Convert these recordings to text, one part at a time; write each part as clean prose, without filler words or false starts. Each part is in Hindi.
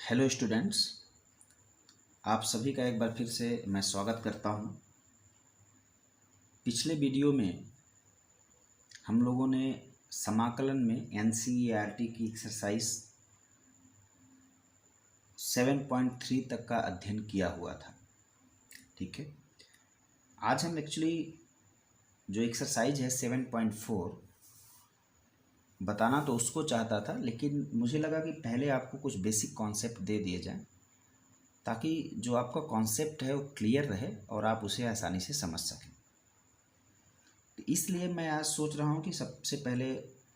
हेलो स्टूडेंट्स, आप सभी का एक बार फिर से मैं स्वागत करता हूं। पिछले वीडियो में हम लोगों ने समाकलन में एनसीईआरटी की एक्सरसाइज 7.3 तक का अध्ययन किया हुआ था। ठीक है, आज हम एक्चुअली जो एक्सरसाइज है 7.4 बताना तो उसको चाहता था, लेकिन मुझे लगा कि पहले आपको कुछ बेसिक कॉन्सेप्ट दे दिए जाएं ताकि जो आपका कॉन्सेप्ट है वो क्लियर रहे और आप उसे आसानी से समझ सकें। तो इसलिए मैं आज सोच रहा हूँ कि सबसे पहले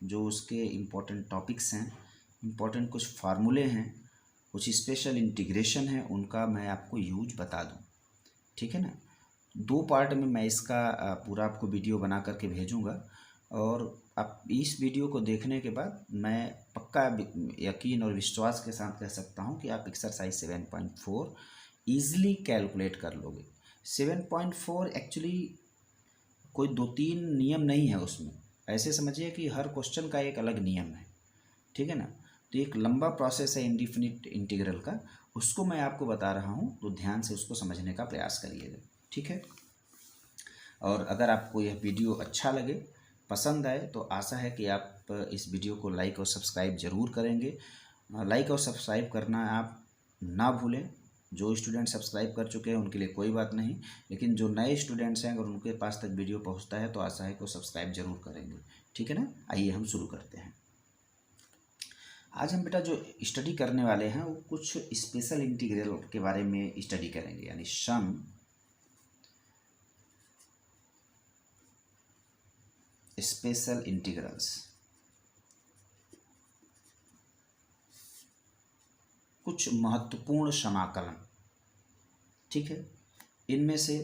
जो उसके इम्पोर्टेंट टॉपिक्स हैं, इम्पोर्टेंट कुछ फार्मूले हैं, कुछ स्पेशल इंटीग्रेशन है, उनका मैं आपको यूज बता दूँ। ठीक है ना। दो पार्ट में मैं इसका पूरा आपको वीडियो बना करके भेजूँगा और आप इस वीडियो को देखने के बाद मैं पक्का यकीन और विश्वास के साथ कह सकता हूँ कि आप एक्सरसाइज 7.4 ईजिली कैलकुलेट कर लोगे। 7.4 एक्चुअली कोई दो तीन नियम नहीं है उसमें, ऐसे समझिए कि हर क्वेश्चन का एक अलग नियम है। ठीक है ना। तो एक लंबा प्रोसेस है इंडिफिनिट इंटीग्रल का, उसको मैं आपको बता रहा हूँ, तो ध्यान से उसको समझने का प्रयास करिएगा। ठीक है। और अगर आपको यह वीडियो अच्छा लगे, पसंद आए, तो आशा है कि आप इस वीडियो को लाइक और सब्सक्राइब ज़रूर करेंगे। लाइक और सब्सक्राइब करना आप ना भूलें। जो स्टूडेंट सब्सक्राइब कर चुके हैं उनके लिए कोई बात नहीं, लेकिन जो नए स्टूडेंट्स हैं अगर उनके पास तक वीडियो पहुंचता है तो आशा है कि वो सब्सक्राइब जरूर करेंगे। ठीक है ना। आइए हम शुरू करते हैं। आज हम बेटा जो स्टडी करने वाले हैं वो कुछ स्पेशल इंटीग्रल के बारे में स्टडी करेंगे, यानी सम स्पेशल इंटीग्रल्स। कुछ महत्वपूर्ण समाकलन। ठीक है। इनमें से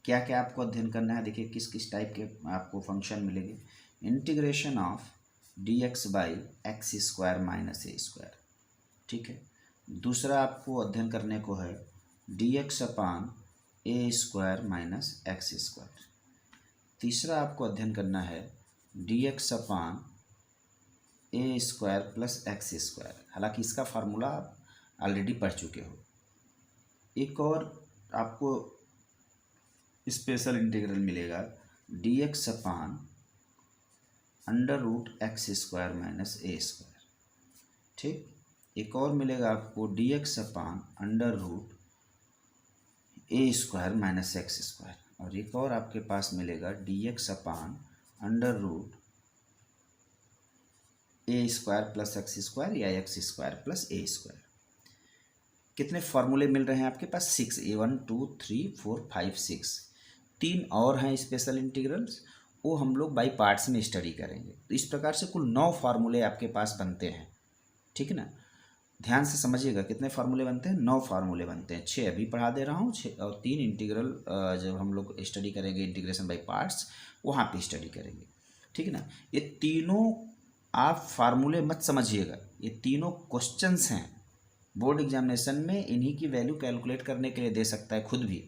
क्या क्या आपको अध्ययन करना है, देखिए किस किस टाइप के आपको फंक्शन मिलेंगे। Integration of dx by x square minus a square. ठीक है। दूसरा आपको अध्ययन करने को है dx upon a square minus x square. तीसरा आपको अध्ययन करना है dx upon a square plus x square. हालांकि इसका फार्मूला आप ऑलरेडी पढ़ चुके हो। एक और आपको स्पेशल इंटीग्रल मिलेगा dx upon under root x square minus a square. ठीक। एक और मिलेगा आपको dx upon under root a square minus x square. और एक और आपके पास मिलेगा dx upon under root a square plus x square या x square plus a square. कितने फॉर्मूले मिल रहे हैं आपके पास? 6। 1 2 3 4 5 6। तीन और हैं स्पेशल इंटीग्रल्स, वो हम लोग बाई पार्ट्स में स्टडी करेंगे। तो इस प्रकार से कुल 9 फार्मूले आपके पास बनते हैं। ठीक है ना। ध्यान से समझिएगा कितने फार्मूले बनते हैं। 9 फार्मूले बनते हैं। 6 अभी पढ़ा दे रहा हूँ, 6 और 3 इंटीग्रल जब हम लोग स्टडी करेंगे इंटीग्रेशन बाई पार्ट्स, वहाँ पे स्टडी करेंगे। ठीक है ना। ये तीनों आप फार्मूले मत समझिएगा, ये तीनों क्वेश्चंस हैं। बोर्ड एग्जामिनेशन में इन्हीं की वैल्यू कैलकुलेट करने के लिए दे सकता है खुद भी,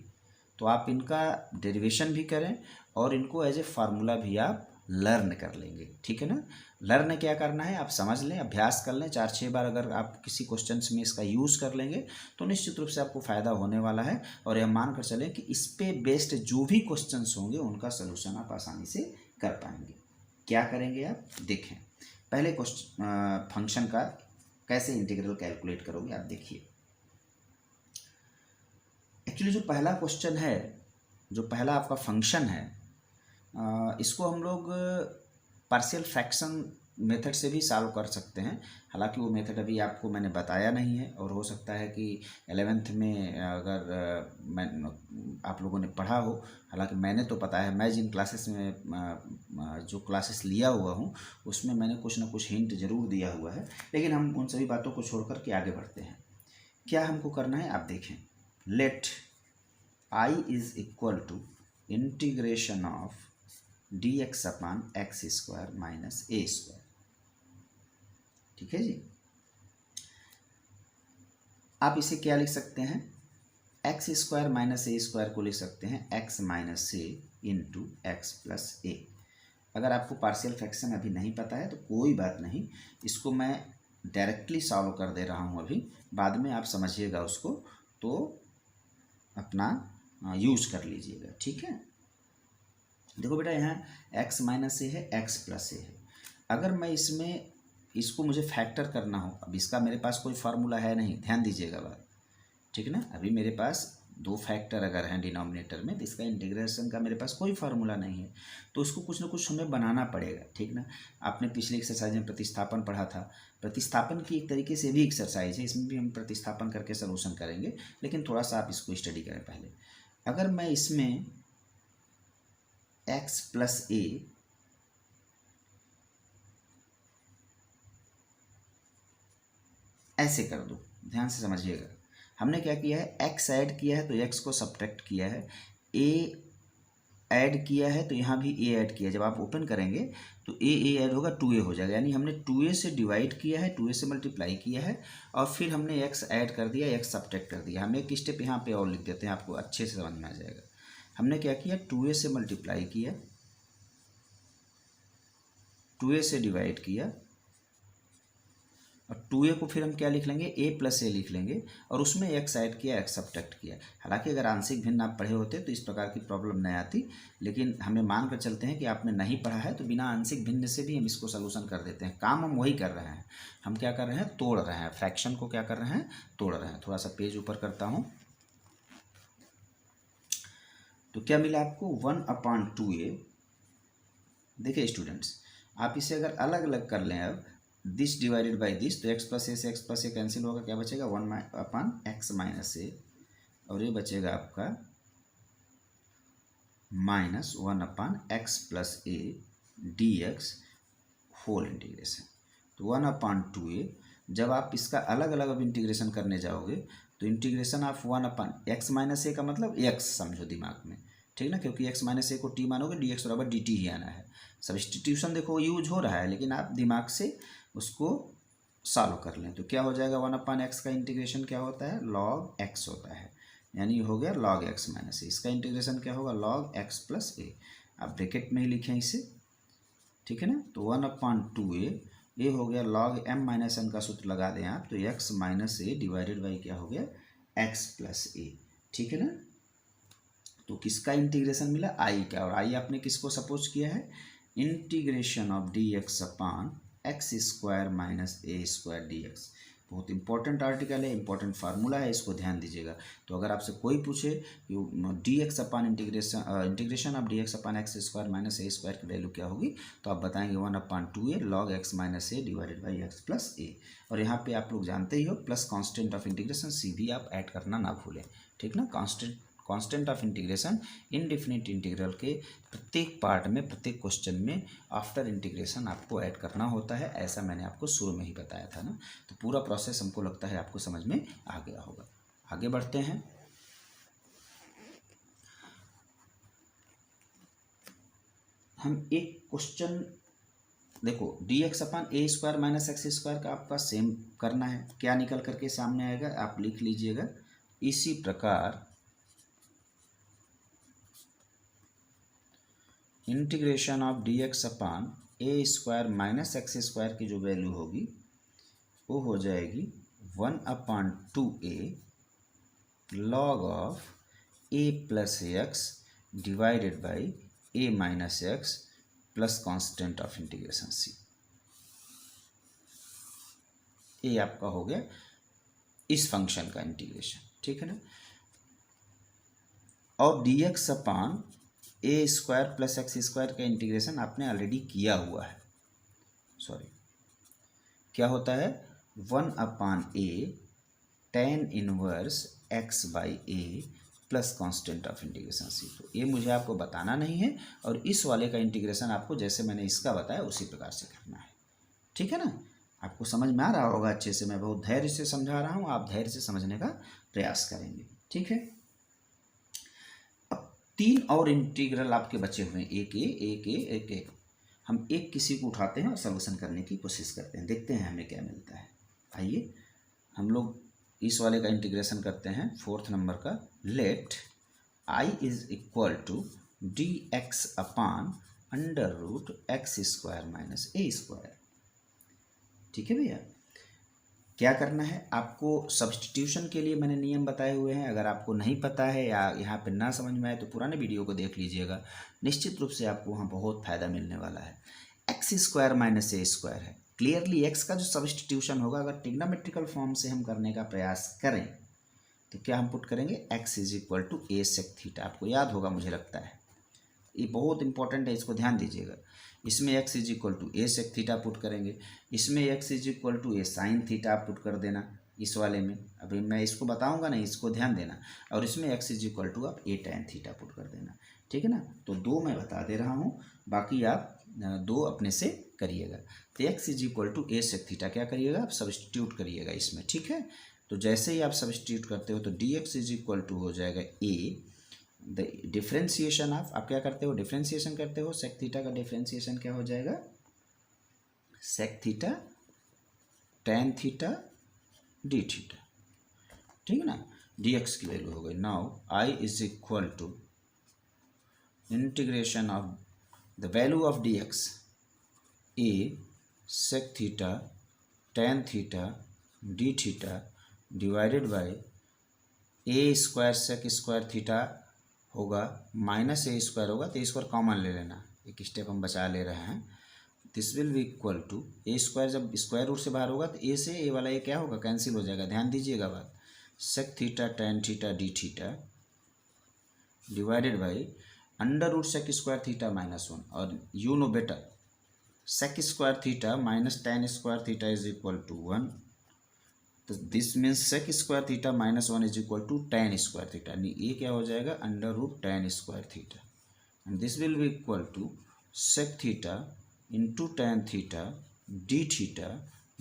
तो आप इनका डेरिवेशन भी करें और इनको एज ए फार्मूला भी आप लर्न कर लेंगे। ठीक है ना। लर्न क्या करना है, आप समझ लें, अभ्यास कर लें 4-6 बार। अगर आप किसी क्वेश्चंस में इसका यूज़ कर लेंगे तो निश्चित रूप से आपको फ़ायदा होने वाला है। और यह मान कर चलें कि इस पे बेस्ड जो भी क्वेश्चंस होंगे उनका सोल्यूशन आप आसानी से कर पाएंगे। क्या करेंगे आप देखें। पहले क्वेश्चन फंक्शन का कैसे इंटीग्रल कैलकुलेट करोगे आप देखिए। एक्चुअली जो पहला क्वेश्चन है, जो पहला आपका फंक्शन है, इसको हम लोग पार्शियल फ्रैक्शन मेथड से भी सॉल्व कर सकते हैं। हालांकि वो मेथड अभी आपको मैंने बताया नहीं है, और हो सकता है कि 11th में अगर मैं आप लोगों ने पढ़ा हो। हालांकि मैंने तो पता है, मैं जिन क्लासेस में जो क्लासेस लिया हुआ हूँ उसमें मैंने कुछ ना कुछ हिंट ज़रूर दिया हुआ है। लेकिन हम उन सभी बातों को छोड़ कर के आगे बढ़ते हैं। क्या हमको करना है आप देखें। Let I is equal to integration of dx upon x square minus a square. ठीक है जी। आप इसे क्या लिख सकते हैं, x square minus a square को लिख सकते हैं x minus a into x plus a. अगर आपको पार्शियल फ्रैक्शन अभी नहीं पता है तो कोई बात नहीं, इसको मैं डायरेक्टली सॉल्व कर दे रहा हूँ अभी, बाद में आप समझिएगा उसको तो अपना यूज कर लीजिएगा, ठीक है। देखो बेटा यहाँ x माइनस ए है, x प्लस ए है। अगर मैं इसमें इसको मुझे फैक्टर करना हो, अब इसका मेरे पास कोई फार्मूला है नहीं, ध्यान दीजिएगा बात, ठीक है ना। अभी मेरे पास दो फैक्टर अगर हैं डिनोमिनेटर में तो इसका इंटीग्रेशन का मेरे पास कोई फार्मूला नहीं है, तो उसको कुछ ना कुछ हमें बनाना पड़ेगा, ठीक ना। आपने पिछले एक्सरसाइज में प्रतिस्थापन पढ़ा था, प्रतिस्थापन की एक तरीके से भी एक्सरसाइज है, इसमें भी हम प्रतिस्थापन करके सलूशन करेंगे, लेकिन थोड़ा सा आप इसको स्टडी करें पहले। अगर मैं इसमें x प्लस ए ऐसे कर दूँ, ध्यान से समझिएगा, हमने क्या किया है, x ऐड किया है तो x को सब्ट्रैक्ट किया है, a ऐड किया है तो यहाँ भी a ऐड किया है। जब आप ओपन करेंगे तो a ऐड होगा 2a हो जाएगा, यानी हमने 2a से डिवाइड किया है, 2a से मल्टीप्लाई किया है और फिर हमने x ऐड कर दिया, x सब्ट्रैक्ट कर दिया। हम एक स्टेप यहाँ पे और लिख देते हैं, आपको अच्छे से समझ में आ जाएगा। हमने क्या किया, 2a से मल्टीप्लाई किया, 2a से डिवाइड किया और 2a को फिर हम क्या लिख लेंगे, a प्लस ए लिख लेंगे और उसमें x ऐड किया, x सब्ट्रैक्ट किया। हालांकि अगर आंशिक भिन्न आप पढ़े होते तो इस प्रकार की प्रॉब्लम नहीं आती, लेकिन हमें मान कर चलते हैं कि आपने नहीं पढ़ा है तो बिना आंशिक भिन्न से भी हम इसको सलूशन कर देते हैं। काम हम वही कर रहे हैं, हम क्या कर रहे हैं, तोड़ रहे हैं, फ्रैक्शन को क्या कर रहे हैं, तोड़ रहे हैं। थोड़ा सा पेज ऊपर करता हूँ तो क्या मिला आपको, 1/2a। देखिए स्टूडेंट्स, आप इसे अगर अलग अलग कर लें, अब दिस डिवाइडेड बाई दिस, तो x प्लस ए से x प्लस ए कैंसिल होगा, क्या बचेगा, 1/x माइनस ए, और ये बचेगा आपका minus 1/x plus a d x whole integration. तो 1/2a, जब आप इसका अलग अलग अब इंटीग्रेशन करने जाओगे तो इंटीग्रेशन ऑफ 1/x माइनस ए का मतलब x समझो दिमाग में, ठीक ना, क्योंकि x माइनस ए को t मानोगे, डी एक्स बराबर डी टी ही आना है। सब्स्टिट्यूशन देखो यूज हो रहा है, लेकिन आप दिमाग से उसको सॉल्व कर लें तो क्या हो जाएगा, 1/x का इंटीग्रेशन क्या होता है, log x होता है, यानी हो गया log x माइनस ए। इसका इंटीग्रेशन क्या होगा, log x प्लस ए। आप ब्रैकेट में ही लिखें इसे, ठीक है ना। तो 1/2a, ये हो गया log m माइनस n का सूत्र लगा दें आप तो x minus a divided by क्या हो गया, x प्लस ए, ठीक है ना। तो किसका इंटीग्रेशन मिला, i का, और i आपने किसको सपोज किया है, integration of d x upon x square minus a square D x. बहुत इंपॉर्टेंट आर्टिकल है, इंपॉर्टेंट फार्मूला है, इसको ध्यान दीजिएगा। तो अगर आपसे कोई पूछे कि d x upon integration of d x upon x square minus a square की वैल्यू क्या होगी, तो आप बताएंगे 1/2a log x minus a divided by x plus a. और यहाँ पे आप लोग जानते ही हो plus constant of integration c भी आप ऐड करना ना भूलें, ठीक ना। Constant of integration indefinite integral के प्रत्येक पार्ट में, प्रत्येक क्वेश्चन में आफ्टर इंटीग्रेशन आपको ऐड करना होता है, ऐसा मैंने आपको शुरू में ही बताया था ना। तो पूरा प्रोसेस हमको लगता है आपको समझ में आ गया होगा। आगे बढ़ते हैं। हम एक क्वेश्चन देखो, D x upon a square minus x square का आपका सेम करना है, क्या निकल करके सामने आएगा आप लिख लीजिएगा। इसी प्रकार integration of d x upon a square minus x square की जो वैल्यू होगी वो हो जाएगी 1/2a log of a plus x divided by a minus x plus constant of integration c. ये आपका हो गया इस फंक्शन का इंटीग्रेशन, ठीक है ना। और d x upon a square plus x square का इंटीग्रेशन आपने ऑलरेडी किया हुआ है, सॉरी, क्या होता है 1/a tan inverse x by a plus constant of integration c. तो ये मुझे आपको बताना नहीं है, और इस वाले का इंटीग्रेशन आपको जैसे मैंने इसका बताया उसी प्रकार से करना है, ठीक है ना। आपको समझ में आ रहा होगा अच्छे से, मैं बहुत धैर्य से समझा रहा हूँ, आप धैर्य से समझने का प्रयास करेंगे, ठीक है। अब 3 और इंटीग्रल आपके बचे हुए हैं, एक। हम एक किसी को उठाते हैं और सॉल्यूशन करने की कोशिश करते हैं, देखते हैं हमें क्या मिलता है। आइए हम लोग इस वाले का इंटीग्रेशन करते हैं, 4th नंबर का। Let i is equal to d x upon under root x square minus a square, ठीक है भैया। क्या करना है आपको, सब्स्टिट्यूशन के लिए मैंने नियम बताए हुए हैं, अगर आपको नहीं पता है या यहाँ पे ना समझ में आए तो पुराने वीडियो को देख लीजिएगा, निश्चित रूप से आपको वहाँ बहुत फ़ायदा मिलने वाला है। X square minus a square है, क्लियरली एक्स का जो सब्स्टिट्यूशन होगा, अगर ट्रिग्नोमेट्रिकल फॉर्म से हम करने का प्रयास करें तो क्या हम पुट करेंगे, x is equal to a sec theta. आपको याद होगा मुझे लगता है, ये बहुत इंपॉर्टेंट है, इसको ध्यान दीजिएगा। इसमें x is equal to a sec theta put करेंगे, इसमें x is equal to a sine theta put कर देना इस वाले में, अभी मैं इसको बताऊंगा ना, इसको ध्यान देना। और इसमें एक्स इज इक्वल टू आप ए टैन थीटा पुट कर देना, ठीक है ना। तो दो मैं बता दे रहा हूँ, बाकी आप दो अपने से करिएगा। तो x is equal to a sec theta क्या करिएगा, आप सब्स्टिट्यूट करिएगा इसमें, ठीक है। तो जैसे ही आप सब्स्टिट्यूट करते हो तो d x is equal to हो जाएगा ए, द डिफ्रेंसिएशन ऑफ, आप क्या करते हो, डिफ्रेंसिएशन करते हो, सेक थीटा का डिफ्रेंसिएशन क्या हो जाएगा, sec theta tan theta d theta, ठीक है ना। डी एक्स की वैल्यू हो गई। Now I is equal to integration of the value of d x a sec theta tan theta d theta divided by a square sec square theta होगा माइनस ए स्क्वायर होगा, तो ए स्क्वायर कॉमन ले लेना, एक स्टेप हम बचा ले रहे हैं। This will be equal to a square, जब स्क्वायर रूट से बाहर होगा तो ए से ए वाला ये क्या होगा, कैंसिल हो जाएगा, ध्यान दीजिएगा बात। Sec theta tan theta d theta divided by under root sec square theta minus 1, और you know better sec square theta minus tan square theta is equal to 1, तो this means sec square theta minus 1 is equal to tan square theta, ये क्या हो जाएगा, under root tan square theta, and this will be equal to sec theta into tan theta d theta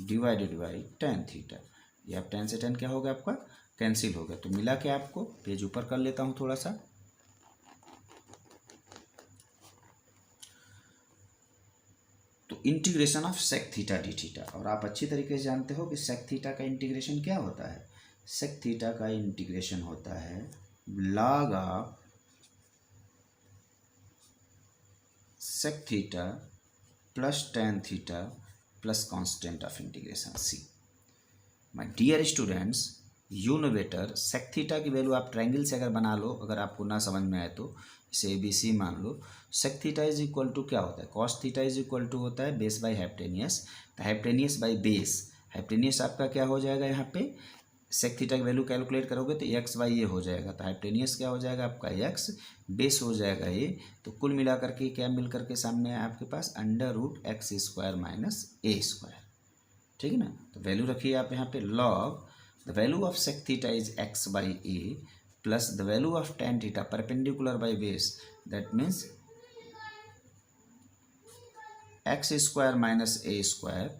divided by tan theta. ये आप टैन से टैन क्या हो गया आपका, कैंसिल हो गया। तो मिला क्या आपको, पेज ऊपर कर लेता हूँ थोड़ा सा। तो integration of sec theta d theta, और आप अच्छी तरीके से जानते हो कि सेक थीटा का इंटीग्रेशन क्या होता है, सेक थीटा का इंटीग्रेशन होता है log of sec theta plus tan theta plus constant of integration c. My dear students, you know better, sec theta की वैल्यू आप ट्रायंगल से अगर बना लो, अगर आपको ना समझ में आए तो इसे ABC मान लो। Sec theta is equal to क्या होता है, cos theta is equal to होता है बेस बाई हाइपोटेनियस, तो हाइपोटेनियस बाई बेस, हाइपोटेनियस आपका क्या हो जाएगा, यहाँ पे सेक थीटा की वैल्यू कैलकुलेट करोगे तो एक्स बाई ए हो जाएगा, तो हाइपोटेनियस क्या हो जाएगा आपका एक्स, बेस हो जाएगा ए, तो कुल मिला करके क्या मिल करके सामने है आपके पास, under root x square minus a square, ठीक है ना। तो वैल्यू रखिए आप यहाँ पे, log the value of sec theta is x by a plus the value of tan theta perpendicular by base, that means x square minus a square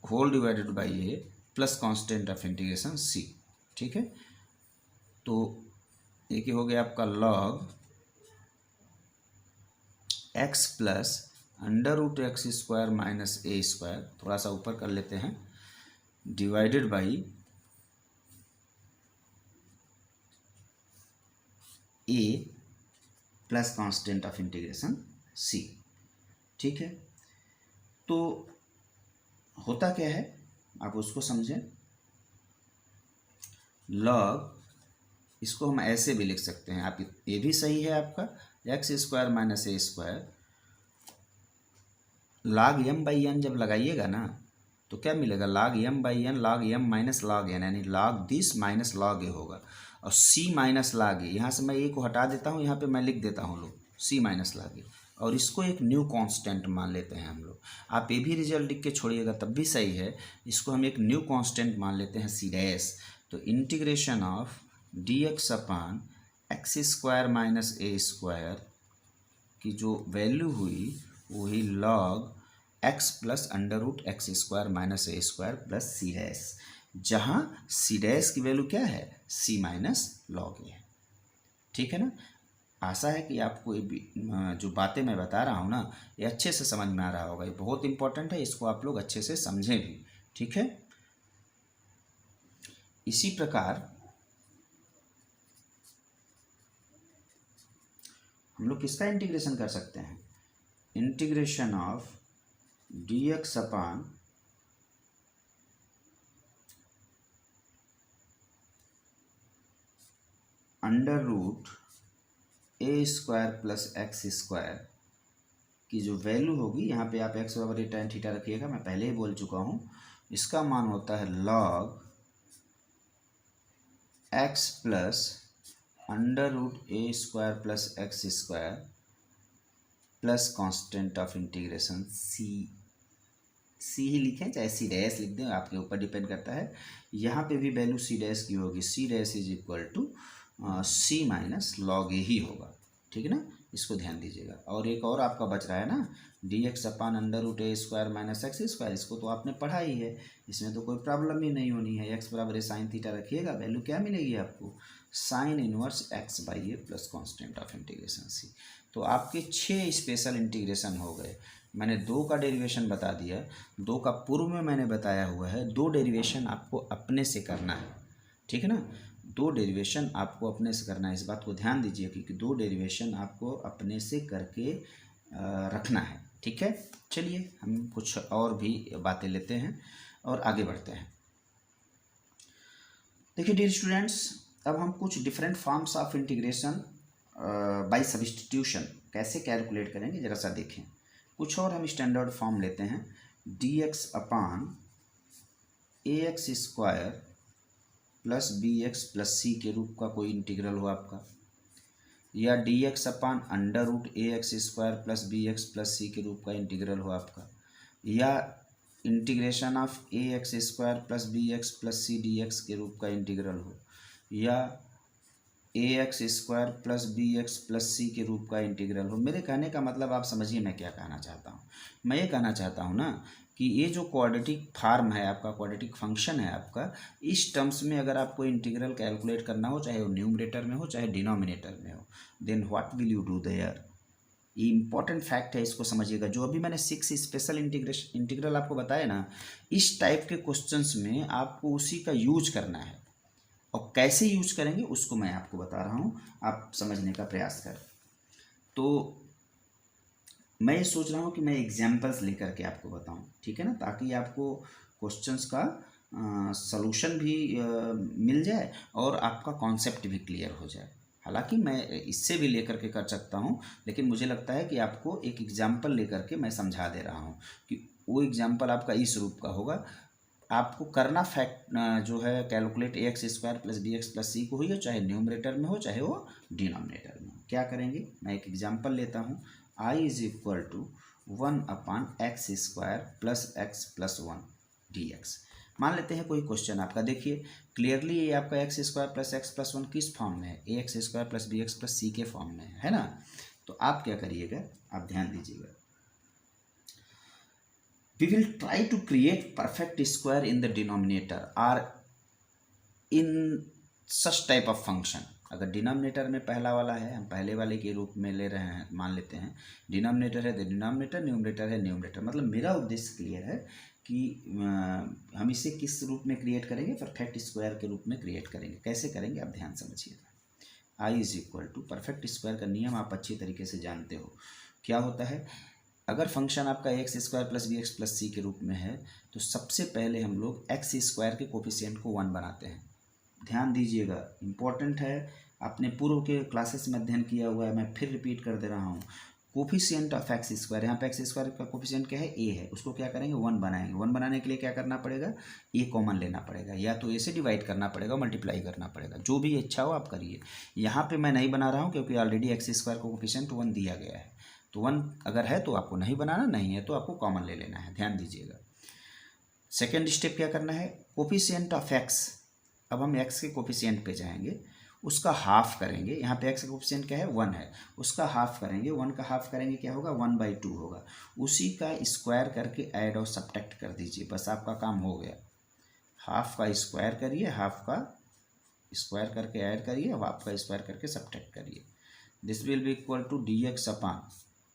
whole divided by a plus constant of integration c, ठीक है। तो एक ही हो गया आपका log x plus under root x square minus a square, थोड़ा सा ऊपर कर लेते हैं, divided by a plus constant of integration c, ठीक है। तो होता क्या है आप उसको समझें, लॉग इसको हम ऐसे भी लिख सकते हैं, आप ये भी सही है आपका, x square minus a square log m by n जब लगाइएगा ना तो क्या मिलेगा, log m by n log m minus log n, यानी log this minus log a होगा, और c माइनस log a, यहाँ से मैं a को हटा देता हूँ, यहाँ पे मैं लिख देता हूँ लोग c माइनस log a, और इसको एक न्यू कांस्टेंट मान लेते हैं हम लोग। आप ये भी रिजल्ट लिख के छोड़िएगा तब भी सही है, इसको हम एक न्यू कांस्टेंट मान लेते हैं c डैश। तो integration of d x upon x square minus a square की जो वैल्यू हुई वही log x plus under root x square minus a square plus c dash, जहाँ सी डैश की वैल्यू क्या है, सी माइनस लॉग ए है, ठीक है ना। आशा है कि आपको ये जो बातें मैं बता रहा हूँ ना ये अच्छे से समझ में आ रहा होगा, ये बहुत इंपॉर्टेंट है, इसको आप लोग अच्छे से समझें भी, ठीक है। इसी प्रकार हम लोग किसका इंटीग्रेशन कर सकते हैं, integration of d x upon under root a square plus x square की जो वैल्यू होगी, यहाँ पे आप एक्स बराबर tan थीटा रखिएगा, मैं पहले ही बोल चुका हूँ, इसका मान होता है log x plus under root a square plus x square plus constant of integration c ही लिखें चाहे सी डैश लिख दें, आपके ऊपर डिपेंड करता है। यहाँ पे भी वैल्यू सी डैश की होगी, c dash is equal to c minus log a ही होगा, ठीक है ना, इसको ध्यान दीजिएगा। और एक और आपका बच रहा है ना, d x upon under root a square minus x square, इसको तो आपने पढ़ा ही है, इसमें तो कोई प्रॉब्लम ही नहीं होनी है। एक्स बराबर साइन थीटा रखिएगा, वैल्यू क्या मिलेगी आपको, sine inverse x by a plus constant of integration c. तो आपके 6 स्पेशल इंटीग्रेशन हो गए। मैंने 2 का डेरिवेशन बता दिया, 2 का पूर्व में मैंने बताया हुआ है, 2 डेरिवेशन आपको अपने से करना है, ठीक है ना, 2 डेरिवेशन आपको अपने से करना है, इस बात को ध्यान दीजिए क्योंकि 2 डेरिवेशन आपको अपने से करके रखना है, ठीक है। चलिए हम कुछ और भी बातें लेते हैं और आगे बढ़ते हैं। देखिए डियर स्टूडेंट्स, अब हम कुछ different forms of integration by substitution कैसे कैलकुलेट करेंगे जरा सा देखें। कुछ और हम स्टैंडर्ड फॉर्म लेते हैं, d x upon a x square plus b x plus c के रूप का कोई इंटीग्रल हो आपका, या d x upon under root a x square plus b x plus c के रूप का इंटीग्रल हो आपका, या integration of a x square plus b x plus c d x के रूप का इंटीग्रल हो, या a x square plus b x plus c के रूप का इंटीग्रल हो। मेरे कहने का मतलब आप समझिए मैं क्या कहना चाहता हूँ। मैं ये कहना चाहता हूँ ना कि ये जो क्वाड्रेटिक फार्म है आपका, क्वाड्रेटिक फंक्शन है आपका, इस टर्म्स में अगर आपको इंटीग्रल कैलकुलेट करना हो, चाहे वो न्यूमरेटर में हो चाहे डिनोमिनेटर में हो, then what will you do there. ये इंपॉर्टेंट फैक्ट है, इसको समझिएगा। जो अभी मैंने 6 स्पेशल इंटीग्रल आपको बताया ना, इस टाइप के क्वेश्चंस में आपको उसी का यूज करना है, और कैसे यूज करेंगे उसको मैं आपको बता रहा हूँ, आप समझने का प्रयास करें। तो मैं ये सोच रहा हूँ कि मैं एग्जाम्पल्स लेकर के आपको बताऊँ, ठीक है ना, ताकि आपको क्वेश्चंस का सॉल्यूशन भी मिल जाए और आपका कॉन्सेप्ट भी क्लियर हो जाए। हालांकि मैं इससे भी लेकर के कर सकता हूँ, लेकिन मुझे लगता है कि आपको एक एग्जाम्पल लेकर के मैं समझा दे रहा हूँ कि वो एग्जाम्पल आपका इस रूप का होगा। आपको करना फैक्ट जो है calculate a x square plus b x plus c को हो, चाहे न्यूमरेटर में हो चाहे वो डिनोमिनेटर में हो। क्या करेंगे, मैं एक एग्जांपल लेता हूँ, I is equal to 1 upon x square plus x plus 1 d x. मान लेते हैं कोई क्वेश्चन आपका, देखिए क्लियरली ये आपका x square plus x plus 1 किस फॉर्म में है, a x square plus b x plus c के फॉर्म में है ना। तो आप क्या करिएगा, आप ध्यान दीजिएगा, we will try to create perfect square in the denominator or in such type of function। अगर डिनोमिनेटर में पहला वाला है, हम पहले वाले के रूप में ले रहे हैं, मान लेते हैं डिनोमिनेटर है तो डिनोमिनेटर, न्यूमरेटर है न्यूमरेटर। मतलब मेरा उद्देश्य क्लियर है कि हम इसे किस रूप में क्रिएट करेंगे, परफेक्ट स्क्वायर के रूप में क्रिएट करेंगे। कैसे करेंगे आप ध्यान समझिएगा। I is equal to, perfect square का नियम आप अच्छी तरीके से जानते हो क्या होता है। अगर फंक्शन आपका x square plus b x plus c के रूप में है तो सबसे पहले हम लोग एक्स स्क्वायर के कोफिशिएंट को 1 बनाते हैं। ध्यान दीजिएगा, इम्पॉर्टेंट है, आपने पूर्व के क्लासेस में अध्ययन किया हुआ है, मैं फिर रिपीट कर दे रहा हूँ। कोफिशिएंट ऑफ एक्स स्क्वायर, यहाँ पे एक्स स्क्वायर का कोफिशिएंट क्या है, ए है, उसको क्या करेंगे 1 बनाएंगे। 1 बनाने के लिए क्या करना पड़ेगा, ए कॉमन लेना पड़ेगा, या तो ए से डिवाइड करना पड़ेगा, मल्टीप्लाई करना पड़ेगा, जो भी इच्छा हो आप करिए। यहाँ पे मैं नहीं बना रहा हूँ क्योंकि ऑलरेडी एक्स स्क्वायर का कोफिशिएंट 1 दिया गया है, तो 1 अगर है तो आपको नहीं बनाना, नहीं है तो आपको कॉमन ले लेना है। ध्यान दीजिएगा। सेकेंड स्टेप क्या करना है, कोफिशिएंट ऑफ एक्स। अब हम एक्स के कोफिशिएंट पे जाएंगे, उसका हाफ करेंगे। यहाँ पे एक्स का कोफिशिएंट क्या है, 1 है, उसका हाफ करेंगे। 1 का हाफ करेंगे क्या होगा, 1/2 होगा। उसी का स्क्वायर करके ऐड और सब्ट्रैक्ट कर दीजिए, बस आपका काम हो गया। हाफ का स्क्वायर करिए, हाफ का स्क्वायर करके ऐड करिए, हाफ का स्क्वायर करके सब्ट्रैक्ट करिए। This will be equal to d x upon,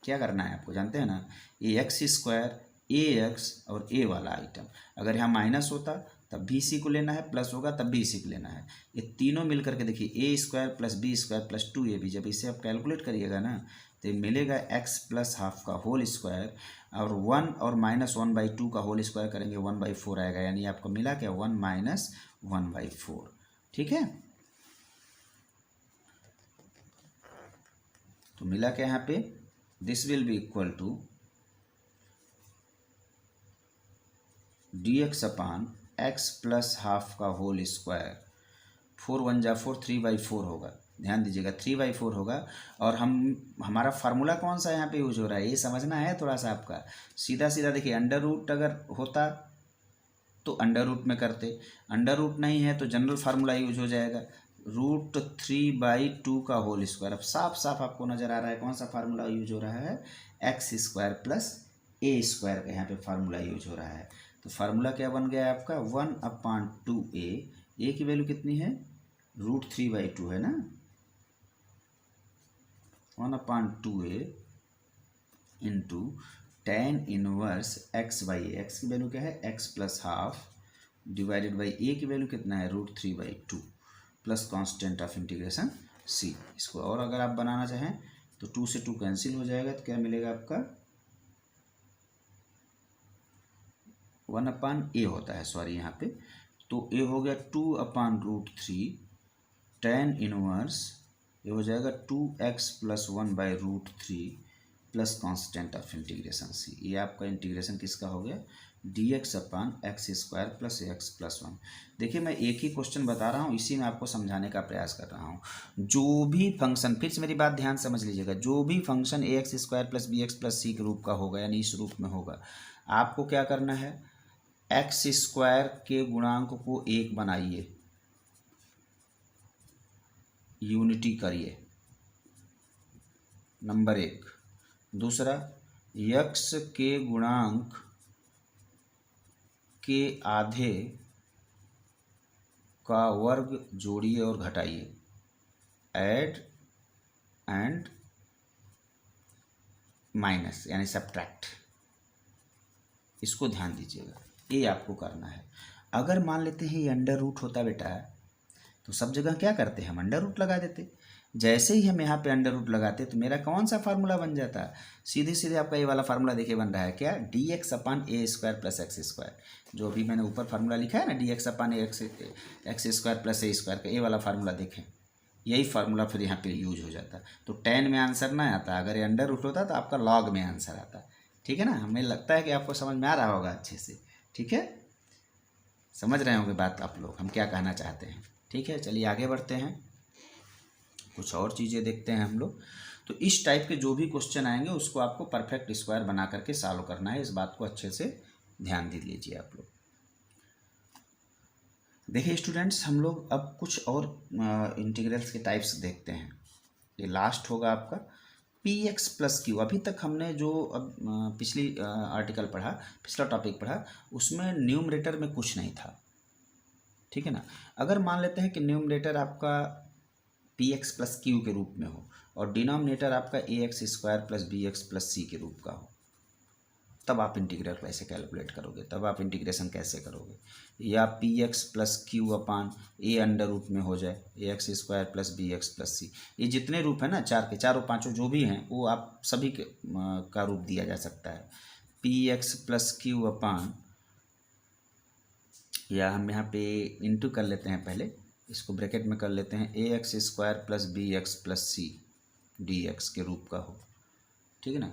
क्या करना है आपको जानते हैं ना, a x square, a x और ए वाला आइटम, अगर यहाँ माइनस होता तब भी इसी को लेना है, प्लस होगा तब भी इसी को लेना है। ये तीनों मिल करके देखिए, a square plus b square plus 2ab, जब इसे आप कैलकुलेट करिएगा ना तो मिलेगा एक्स प्लस हाफ का होल स्क्वायर, और 1 और -1/2 का होल स्क्वायर करेंगे 1/4 आएगा, यानी आपको मिला क्या 1 - 1/4। ठीक है, तो मिला क्या यहाँ पे, this will be equal to dx upon x plus half का होल स्क्वायर, 4 1 जा 4, 3/4 होगा। ध्यान दीजिएगा 3/4 होगा। और हमारा फार्मूला कौन सा यहाँ पे यूज हो रहा है ये समझना है थोड़ा सा आपका। सीधा सीधा देखिए, अंडर रूट अगर होता तो अंडर रूट में करते, अंडर रूट नहीं है तो जनरल फार्मूला यूज हो जाएगा, √3/2 का होल स्क्वायर। अब साफ साफ आपको नजर आ रहा है कौन सा फार्मूला यूज हो रहा है, x² प्लस a² का यहाँ पे फार्मूला यूज हो रहा है। तो फार्मूला क्या बन गया है आपका, 1/2a, a की वैल्यू कितनी है, √3/2 है ना, 1/2a into tan inverse x/a, x की वैल्यू क्या है, x plus half divided by a की वैल्यू कितना है, √3/2 plus constant of integration c। इसको और अगर आप बनाना चाहें तो 2 से 2 कैंसिल हो जाएगा, तो क्या मिलेगा आपका 1/a होता है, सॉरी यहाँ पे, तो a हो गया 2/√3 tan इनवर्स, ये हो जाएगा 2x plus 1/√3 plus constant of integration c। ये आपका इंटीग्रेशन किसका हो गया, dx अपान x² प्लस x प्लस 1। देखिए मैं एक ही क्वेश्चन बता रहा हूँ, इसी में आपको समझाने का प्रयास कर रहा हूँ। जो भी फंक्शन, फिर से मेरी बात ध्यान समझ लीजिएगा, जो भी function ax² plus bx plus c के रूप का होगा, यानी इस रूप में होगा, आपको क्या करना है, x² के गुणांक को 1 बनाइए, यूनिटी करिए, नंबर 1। दूसरा, x के गुणांक के आधे का वर्ग जोड़िए और घटाइए, ऐड एंड माइनस यानी सब्ट्रैक्ट, इसको ध्यान दीजिएगा, ये आपको करना है। अगर मान लेते हैं ये अंडर रूट होता बेटा, तो सब जगह क्या करते हैं, हम अंडर रूट लगा देते। जैसे ही हम यहाँ पे अंडर रूट लगाते तो मेरा कौन सा फार्मूला बन जाता, सीधे सीधे आपका ये वाला फार्मूला देखिए बन रहा है क्या, dx अपान a² प्लस x², जो अभी मैंने ऊपर फार्मूला लिखा है ना, dx अपान x² प्लस a² का, ये वाला फार्मूला देखें, यही फार्मूला फिर यहाँ पे यूज हो जाता। तो tan में आंसर ना आता, अगर ये अंडर रूट होता तो आपका log में आंसर आता। ठीक है ना, हमें लगता है कि आपको समझ में आ रहा होगा अच्छे से। ठीक है, समझ रहे होंगे बात आप लोग हम क्या कहना चाहते हैं। ठीक है, चलिए आगे बढ़ते हैं, कुछ और चीज़ें देखते हैं हम लोग। तो इस टाइप के जो भी क्वेश्चन आएंगे उसको आपको परफेक्ट स्क्वायर बना करके सॉल्व करना है, इस बात को अच्छे से ध्यान दे लीजिए आप लोग। देखिए स्टूडेंट्स, हम लोग अब कुछ और इंटीग्रल्स के टाइप्स देखते हैं। ये लास्ट होगा आपका px प्लस क्यू। अभी तक हमने जो अब पिछली आर्टिकल पढ़ा, पिछला टॉपिक पढ़ा, उसमें न्यूमरेटर में कुछ नहीं था। ठीक है ना, अगर मान लेते हैं कि न्यूमरेटर आपका px प्लस क्यू के रूप में हो और डिनोमिनेटर आपका ax² plus bx plus c के रूप का हो, तब आप इंटीग्रल कैसे कैलकुलेट करोगे, तब आप इंटीग्रेशन कैसे करोगे। या px plus q upon a under root में हो जाए ax² plus bx plus c, ये जितने रूप हैं ना, चार के चारों पांचों जो भी हैं, वो आप सभी के का रूप दिया जा सकता है। px प्लस क्यू अपान, या हम यहाँ पे इंटू कर लेते हैं, पहले इसको ब्रैकेट में कर लेते हैं, ax² plus bx plus c dx के रूप का हो। ठीक है ना,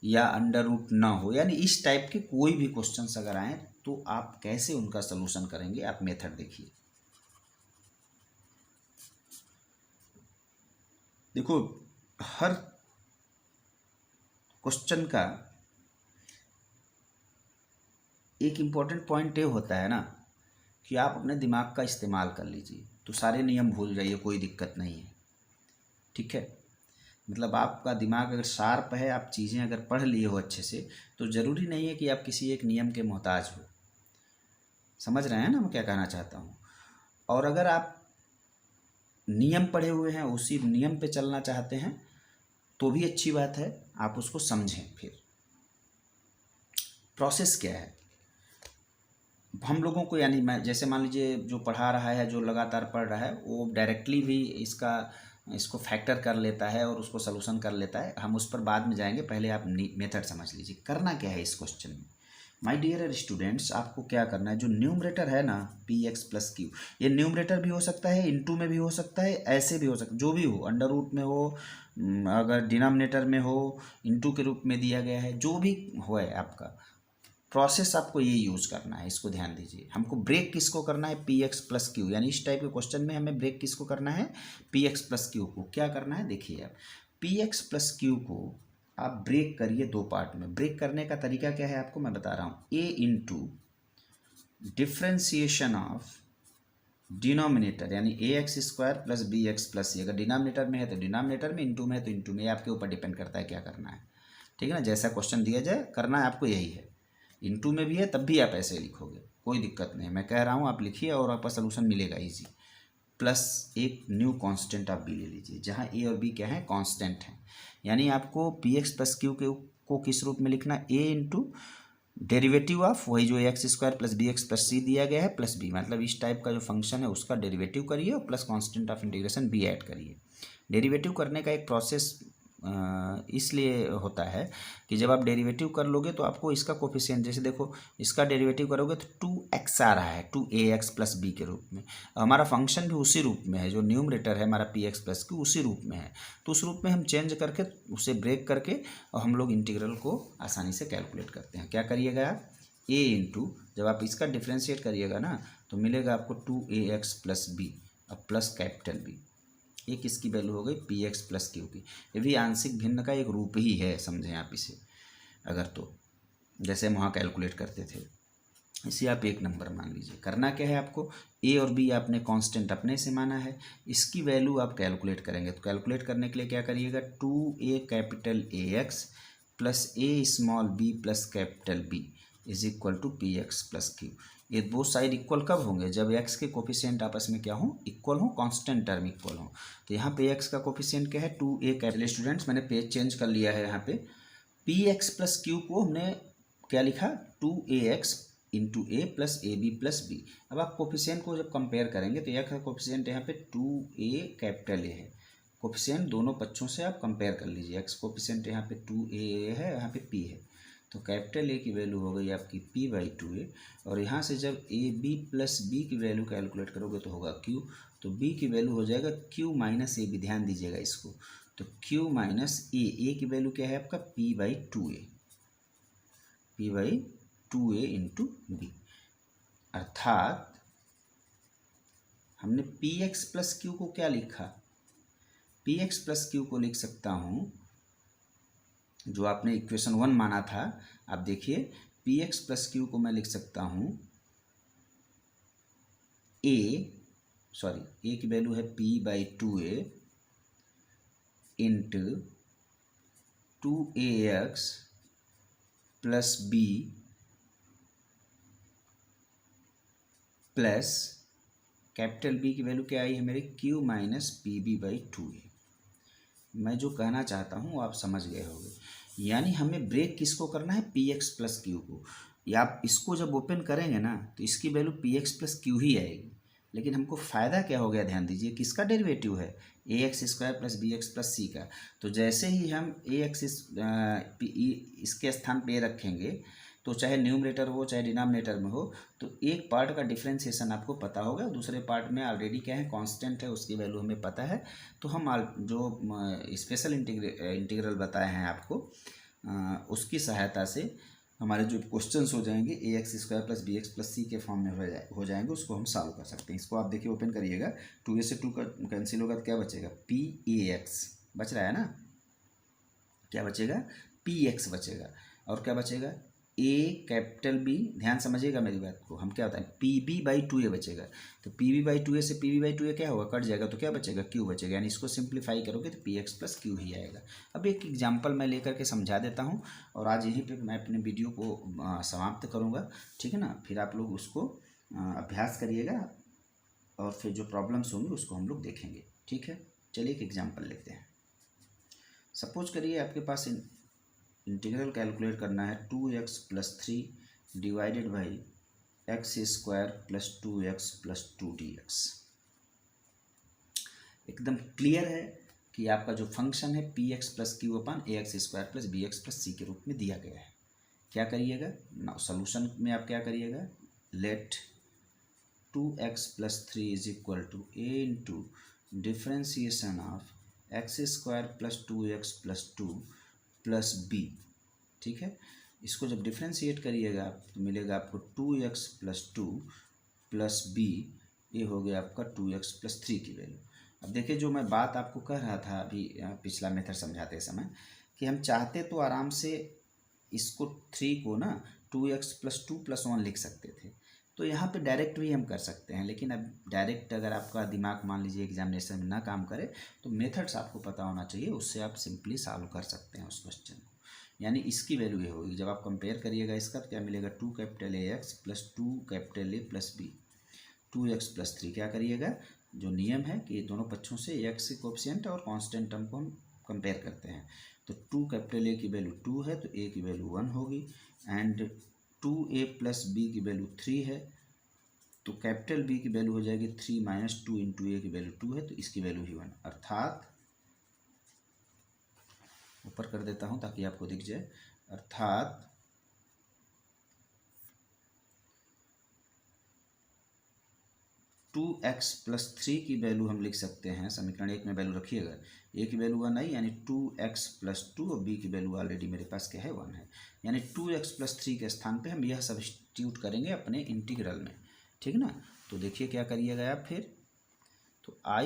या अंडर रूट ना हो, यानी इस टाइप के कोई भी क्वेश्चंस अगर आए तो आप कैसे उनका सलूशन करेंगे, आप मेथड देखिए। देखो हर क्वेश्चन का एक इम्पॉर्टेंट पॉइंट ये होता है ना कि आप अपने दिमाग का इस्तेमाल कर लीजिए, तो सारे नियम भूल जाइए, कोई दिक्कत नहीं है। ठीक है, मतलब आपका दिमाग अगर शार्प है, आप चीज़ें अगर पढ़ लिए हो अच्छे से, तो ज़रूरी नहीं है कि आप किसी एक नियम के मोहताज हो। समझ रहे हैं ना मैं क्या कहना चाहता हूँ। और अगर आप नियम पढ़े हुए हैं, उसी नियम पे चलना चाहते हैं, तो भी अच्छी बात है, आप उसको समझें। फिर प्रोसेस क्या है हम लोगों को, यानी मैं जैसे मान लीजिए जो पढ़ा रहा है, जो लगातार पढ़ रहा है, वो डायरेक्टली भी इसको फैक्टर कर लेता है और उसको सलूशन कर लेता है। हम उस पर बाद में जाएंगे, पहले आप मेथड समझ लीजिए। करना क्या है इस क्वेश्चन में, माय डियर स्टूडेंट्स, आपको क्या करना है, जो न्यूमरेटर है ना पी एक्स प्लस क्यू, ये न्यूमरेटर भी हो सकता है, इनटू में भी हो सकता है, ऐसे भी हो सकता है, जो भी हो, अंडर रूट में हो, अगर डिनोमिनेटर में हो, इनटू के रूप में दिया गया है, जो भी हो है आपका प्रोसेस, आपको ये यूज़ करना है, इसको ध्यान दीजिए। हमको ब्रेक किसको करना है, पी एक्स प्लस क्यू, यानी इस टाइप के क्वेश्चन में हमें ब्रेक किसको करना है, पी एक्स प्लस क्यू को। क्या करना है देखिए आप, पी एक्स प्लस क्यू को आप ब्रेक करिए दो पार्ट में। ब्रेक करने का तरीका क्या है आपको मैं बता रहा हूँ, a into differentiation of denominator, यानी a x square plus b x plus c. अगर डिनोमिनेटर में है तो डिनोमिनेटर में, इंटू में है तो इंटू में, ये आपके ऊपर डिपेंड करता है क्या करना है, ठीक है ना। जैसा क्वेश्चन दिया जाए करना है आपको यही है। इंटू में भी है तब भी आप ऐसे लिखोगे, कोई दिक्कत नहीं, मैं कह रहा हूँ आप लिखिए और आपका सोल्यूशन मिलेगा इजी। प्लस एक न्यू कांस्टेंट आप बी ले लीजिए, जहाँ ए और बी क्या है, कांस्टेंट हैं। यानी आपको पी एक्स प्लस क्यू को किस रूप में लिखना, ए इंटू डेरिवेटिव ऑफ वही जो x square plus b x plus c दिया गया है प्लस बी, मतलब इस टाइप का जो फंक्शन है उसका डेरिवेटिव करिए और plus constant of integration b add करिए। डेरिवेटिव करने का एक प्रोसेस इसलिए होता है कि जब आप डेरिवेटिव कर लोगे तो आपको इसका कोफिशिएंट, जैसे देखो इसका डेरिवेटिव करोगे तो 2x आ रहा है, 2ax प्लस बी के रूप में। हमारा फंक्शन भी उसी रूप में है, जो न्यूमरेटर है हमारा पी एक्स प्लस क्यू उसी रूप में है, तो उस रूप में हम चेंज करके उसे ब्रेक करके और हम लोग इंटीग्रल को आसानी से कैलकुलेट करते हैं। क्या करिएगा आप, ए इंटू, जब आप इसका डिफ्रेंशिएट करिएगा ना तो मिलेगा आपको 2ax प्लस बी और प्लस कैपिटल बी। ये किसकी वैल्यू हो गई, पी एक्स प्लस क्यू की। ये भी आंशिक भिन्न का एक रूप ही है, समझें आप इसे अगर, तो जैसे हम वहाँ कैलकुलेट करते थे, इसे आप एक नंबर मान लीजिए। करना क्या है आपको, ए और बी आपने कांस्टेंट अपने से माना है, इसकी वैल्यू आप कैलकुलेट करेंगे। तो कैलकुलेट करने के लिए क्या करिएगा, 2a capital a x plus a small b plus capital b is equal to p x plus q. ये दो साइड इक्वल कब होंगे, जब एक्स के कोफिशिएंट आपस में क्या हो, इक्वल हो, कांस्टेंट टर्म इक्वल हो। तो यहाँ पे एक्स का कोफिशिएंट क्या है, 2a कैपिटल। स्टूडेंट्स मैंने पेज चेंज कर लिया है, यहाँ पे पी एक्स प्लस क्यू को हमने क्या लिखा, 2ax into a plus a b plus b. अब आप कोफिशिएंट को जब कंपेयर करेंगे तो एक्स का कोफिशिएंट यहाँ पे 2a कैपिटल ए है, कोफिशिएंट दोनों पक्षों से आप कंपेयर कर लीजिए। एक्स कोफिशिएंट यहाँ पे 2a है, यहाँ पे p है, तो कैपिटल ए की वैल्यू हो गई आपकी p/2a। और यहाँ से जब ए बी प्लस बी की वैल्यू कैलकुलेट करोगे तो होगा q, तो b की वैल्यू हो जाएगा q माइनस ए बी। ध्यान दीजिएगा इसको, तो q माइनस ए की वैल्यू क्या है आपका p/2a, p/2a इंटू बी। अर्थात हमने पी एक्स प्लस क्यू को क्या लिखा, पी एक्स प्लस क्यू को लिख सकता हूँ, जो आपने इक्वेशन 1 माना था, आप देखिए पी एक्स प्लस क्यू को मैं लिख सकता हूँ ए की वैल्यू है p/2a into 2ax plus b plus capital b की वैल्यू क्या आई है मेरी, q माइनस pb/2a। मैं जो कहना चाहता हूँ आप समझ गए होंगे, यानी हमें ब्रेक किसको करना है, पी एक्स प्लस क्यू को। या आप इसको जब ओपन करेंगे ना तो इसकी value p x plus q ही आएगी, लेकिन हमको फ़ायदा क्या हो गया, ध्यान दीजिए, किसका डेरिवेटिव है, a x square plus b x plus c का। तो जैसे ही हम ए एक्स इसके स्थान पे रखेंगे, तो चाहे न्यूमरेटर हो चाहे डिनोमिनेटर में हो, तो एक पार्ट का डिफ्रेंसिएशन आपको पता होगा, दूसरे पार्ट में ऑलरेडी क्या है, कांस्टेंट है, उसकी वैल्यू हमें पता है। तो हम जो स्पेशल इंटीग्रल बताए हैं आपको, उसकी सहायता से हमारे जो क्वेश्चंस हो जाएंगे a x square plus b x plus c के फॉर्म में हो जाएंगे, उसको हम सॉल्व कर सकते हैं। इसको आप देखिए ओपन करिएगा, 2a से 2 का कैंसिल होगा तो क्या बचेगा, पी ए एक्स बच रहा है ना, क्या बचेगा, पी एक्स बचेगा, और क्या बचेगा, ए कैपिटल बी। ध्यान समझिएगा मेरी बात को, हम क्या बताएं, pb/2a बचेगा। तो pb/2a से pb/2a क्या होगा, कट जाएगा, तो क्या बचेगा, q बचेगा, यानी इसको सिंप्लीफाई करोगे तो px प्लस क्यू ही आएगा। अब एक एग्जांपल मैं लेकर के समझा देता हूँ, और आज यहीं पे मैं अपने वीडियो को समाप्त करूँगा, ठीक है ना। फिर आप लोग उसको अभ्यास करिएगा, और फिर जो प्रॉब्लम्स होंगी उसको हम लोग देखेंगे, ठीक है। चलिए एक एग्जाम्पल लेते हैं। सपोज करिए आपके पास इंटीग्रल कैलकुलेट करना है 2x plus 3 divided by x square plus 2x plus 2dx। एकदम क्लियर है कि आपका जो फंक्शन है p x plus q upon a x square plus b x plus c के रूप में दिया गया है। क्या करिएगा ना, सोल्यूशन में आप क्या करिएगा, let 2x + 3 is equal to a into differentiation of x² + 2x + 2 plus b। ठीक है, इसको जब डिफ्रेंशिएट करिएगा तो मिलेगा आपको 2x + 2 प्लस b, ये हो गया आपका 2x + 3 की वैल्यू। अब देखिए जो मैं बात आपको कह रहा था अभी पिछला मेथड समझाते समय कि हम चाहते तो आराम से इसको 3 को ना 2x + 2 + 1 लिख सकते थे, तो यहाँ पे डायरेक्ट भी हम कर सकते हैं। लेकिन अब डायरेक्ट अगर आपका दिमाग मान लीजिए एग्जामिनेशन में ना काम करे तो मेथड्स आपको पता होना चाहिए, उससे आप सिंपली सॉल्व कर सकते हैं उस क्वेश्चन को। यानी इसकी वैल्यू ये होगी, जब आप कंपेयर करिएगा इसका तो क्या मिलेगा, 2AX + 2A + B, 2x + 3। क्या करिएगा, जो नियम है कि दोनों पक्षों से x कोएफिशिएंट और कांस्टेंट टर्म को हम कंपेयर करते हैं। तो 2A की वैल्यू 2 है तो a की वैल्यू 1 होगी, एंड 2a + b की वैल्यू 3 है तो कैपिटल B की वैल्यू हो जाएगी 3 - 2 × a की वैल्यू 2 है तो इसकी वैल्यू ही 1। अर्थात ऊपर कर देता हूँ ताकि आपको दिख जाए, अर्थात 2x + 3 की वैल्यू हम लिख सकते हैं, समीकरण 1 में वैल्यू रखिएगा, a की वैल्यू 1 आई, यानी 2x + 2 और b की वैल्यू ऑलरेडी मेरे पास क्या है 1 है, यानी 2x + 3 के स्थान पे हम यह सब्स्टिट्यूट करेंगे अपने इंटीग्रल में। ठीक ना, तो देखिए क्या करिएगा आप फिर, तो i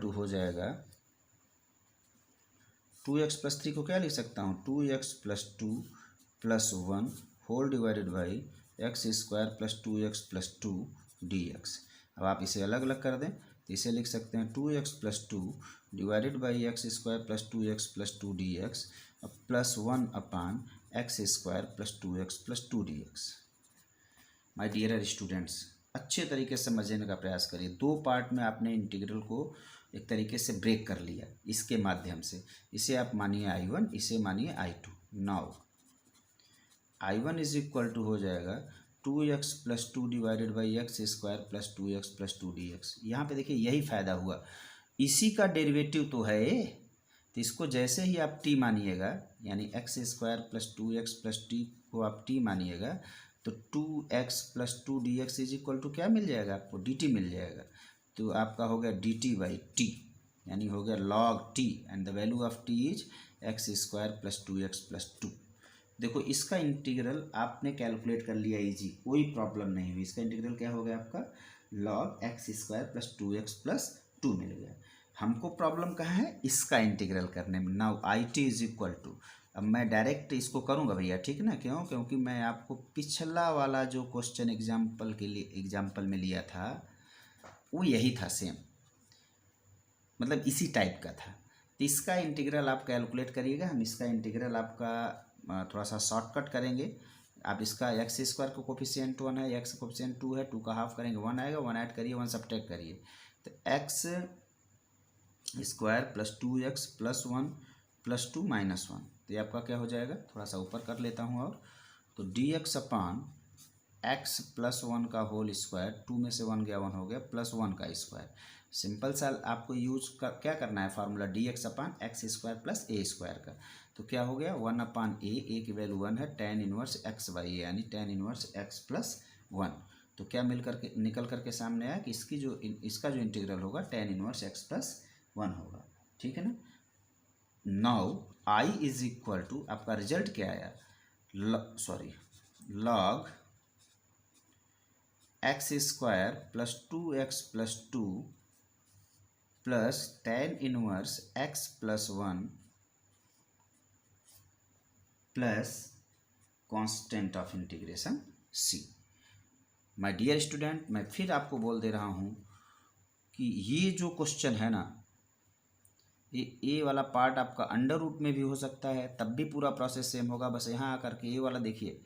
= हो जाएगा 2x + 3 को क्या लिख सकता हूँ, 2x + 2 + 1 whole divided by x² + 2x + 2 dx। अब आप इसे अलग अलग कर दें तो इसे लिख सकते हैं 2x + 2 divided by x² + 2x + 2 dx +1 upon x² + 2x + 2 dx। My dear students, अच्छे तरीके से समझने का प्रयास करिए। दो पार्ट में आपने इंटीग्रल को एक तरीके से ब्रेक कर लिया इसके माध्यम से। इसे आप मानिए I1, इसे मानिए I2। नाउ I1 = हो जाएगा 2x + 2 divided by x² + 2x + 2 dx। यहाँ पे देखिए यही फ़ायदा हुआ, इसी का डेरिवेटिव तो है ये, तो इसको जैसे ही आप t मानिएगा, यानी x² + 2x + t को आप t मानिएगा तो 2x + 2 dx = क्या मिल जाएगा आपको, dt मिल जाएगा। तो आपका हो गया dt/t, यानी हो गया log t, and the value of t is x² + 2x + 2। देखो इसका इंटीग्रल आपने कैलकुलेट कर लिया इजी, कोई प्रॉब्लम नहीं हुई। इसका इंटीग्रल क्या हो गया आपका, log x² + 2x + 2 मिल गया। हमको प्रॉब्लम कहाँ है, इसका इंटीग्रल करने में। नाउ IT = अब मैं डायरेक्ट इसको करूँगा भैया, ठीक ना, क्यों, क्योंकि मैं आपको पिछला वाला जो क्वेश्चन एग्जाम्पल में लिया था वो यही था, सेम मतलब इसी टाइप का था। तो इसका इंटीग्रल आप कैलकुलेट करिएगा, हम इसका इंटीग्रल आपका थोड़ा सा शॉर्टकट करेंगे। आप इसका x² को कोफिशिएंट 1 है, x कोफिशिएंट 2 है, 2 का हाफ करेंगे 1 आएगा, 1 ऐड करिए, 1 सब्ट्रैक्ट करिए, तो x² + 2x + 1 + 2 - 1, तो ये आपका क्या हो जाएगा, थोड़ा सा ऊपर कर लेता हूँ और, तो dx अपान x + 1 का होल स्क्वायर, 2 में से 1 गया 1 हो गया, +1 का स्क्वायर। सिंपल सा आपको क्या करना है फार्मूला, dx अपान x² + a² का, तो क्या हो गया 1 अपान a की वैल्यू 1 है, tan इनवर्स x/a, यानी tan इनवर्स x + 1। तो क्या निकल करके सामने आया कि इसका जो इंटीग्रल होगा tan इनवर्स x + 1 होगा। ठीक है ना। नाउ I = आपका रिजल्ट क्या आया, log x² + 2x + 2 plus tan inverse x + 1 plus constant of integration c। My dear student, मैं फिर आपको बोल दे रहा हूँ कि ये जो क्वेश्चन है ना, ये ए वाला पार्ट आपका अंडर रूट में भी हो सकता है, तब भी पूरा प्रोसेस सेम होगा। बस यहाँ आकर के ए वाला देखिए,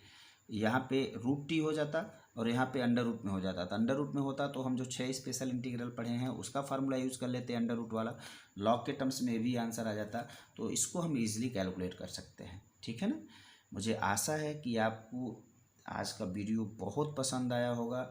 यहाँ पे √t हो जाता और यहाँ पे अंडर रूट में हो जाता। तो अंडर रूट में होता तो हम जो 6 स्पेशल इंटीग्रल पढ़े हैं उसका फार्मूला यूज़ कर लेते हैं, अंडर रूट वाला, लॉग के टर्म्स में भी आंसर आ जाता। तो इसको हम इजीली कैलकुलेट कर सकते हैं। ठीक है ना। मुझे आशा है कि आपको आज का वीडियो बहुत पसंद आया होगा।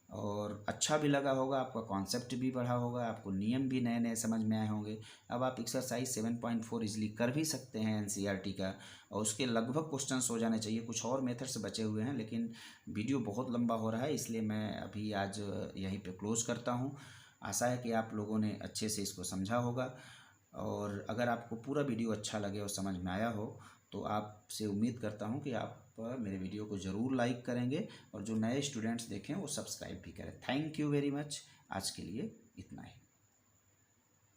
और अच्छा भी लगा होगा, आपका कॉन्सेप्ट भी बढ़ा होगा, आपको नियम भी नए नए समझ में आए होंगे। अब आप एक्सरसाइज 7.4 इजीली कर भी सकते हैं एनसीईआरटी का, और उसके लगभग क्वेश्चंस हो जाने चाहिए। कुछ और मेथड्स बचे हुए हैं, लेकिन वीडियो बहुत लंबा हो रहा है, इसलिए मैं अभी आज यहीं पे क्लोज करता हूँ। आशा है कि आप लोगों ने अच्छे से इसको समझा होगा, और अगर आपको पूरा वीडियो अच्छा लगे और समझ में आया हो तो आपसे उम्मीद करता हूँ कि आप मेरे वीडियो को ज़रूर लाइक करेंगे, और जो नए स्टूडेंट्स देखें वो सब्सक्राइब भी करें। Thank you very much. आज के लिए इतना ही।